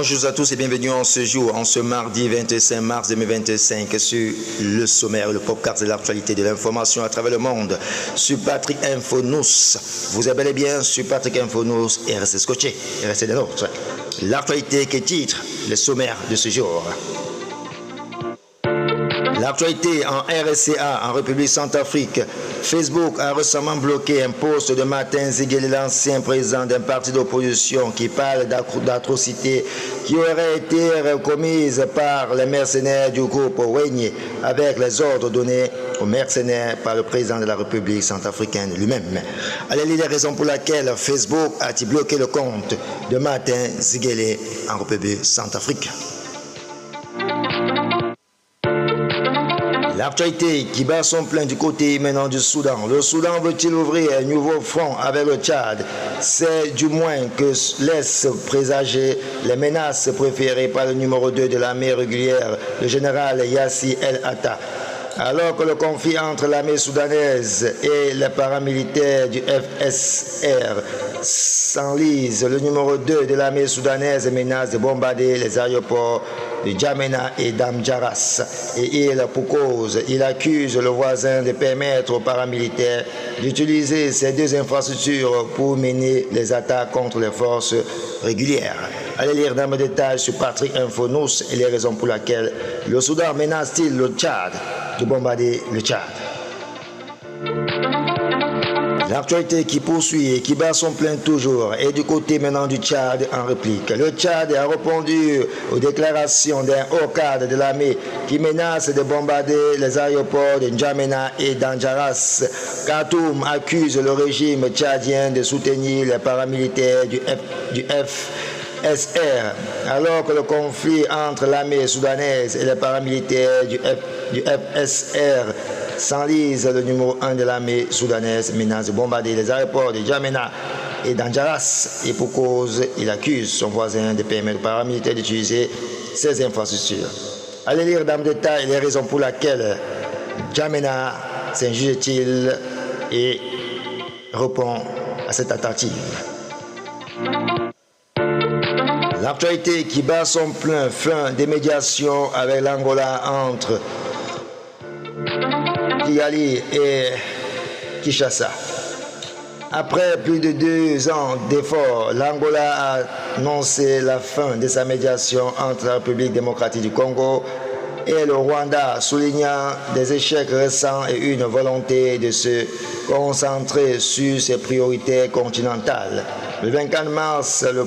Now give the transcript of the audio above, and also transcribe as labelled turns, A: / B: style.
A: Bonjour à tous et bienvenue en ce jour, en ce mardi 25 mars 2025 sur le sommaire, le podcast de l'actualité de l'information à travers le monde sur Patrick Info News. Vous êtes bel et bien sur Patrick Info News et restez scotché et restez des nôtres. L'actualité qui titre le sommaire de ce jour. L'actualité en RSCA, en République Centrafrique. Facebook a récemment bloqué un post de Martin Ziguele, l'ancien président d'un parti d'opposition, qui parle d'atrocités qui auraient été commises par les mercenaires du groupe Wagner, avec les ordres donnés aux mercenaires par le président de la République centrafricaine lui-même. Allez lire les raisons pour lesquelles Facebook a-t-il bloqué le compte de Martin Ziguele en République Centrafrique. L'actualité qui bat son plein du côté maintenant du Soudan. Le Soudan veut-il ouvrir un nouveau front avec le Tchad? C'est du moins que laissent présager les menaces préférées par le numéro 2 de l'armée régulière, le général Yassi El-Atta. Alors que le conflit entre l'armée soudanaise et les paramilitaires du FSR s'enlise, le numéro 2 de l'armée soudanaise menace de bombarder les aéroports de N'Djamena et d'Amdjaras. Et pour cause, il accuse le voisin de permettre aux paramilitaires d'utiliser ces deux infrastructures pour mener les attaques contre les forces régulières. Allez lire dans le détail sur Patrick Info News et les raisons pour lesquelles le Soudan menace-t-il le Tchad de bombarder le Tchad. L'actualité qui poursuit et qui bat son plein toujours est du côté maintenant du Tchad en réplique. Le Tchad a répondu aux déclarations d'un haut cadre de l'armée qui menace de bombarder les aéroports de N'Djamena et d'Amdjaras. Khartoum accuse le régime tchadien de soutenir les paramilitaires du FSR, alors que le conflit entre l'armée soudanaise et les paramilitaires du FSR s'enlise, le numéro 1 de l'armée soudanaise menace de bombarder les aéroports de N'Djamena et d'Amdjaras. Et pour cause, il accuse son voisin de permettre aux paramilitaires d'utiliser ces infrastructures. Allez lire dans le détail les raisons pour lesquelles N'Djamena s'injure-t-il et répond à cette tentative. L'actualité qui bat son plein fin des médiations avec l'Angola entre Kigali et Kinshasa. Après plus de 2 ans d'efforts, l'Angola a annoncé la fin de sa médiation entre la République démocratique du Congo et le Rwanda, soulignant des échecs récents et une volonté de se concentrer sur ses priorités continentales. Le 24 mars, le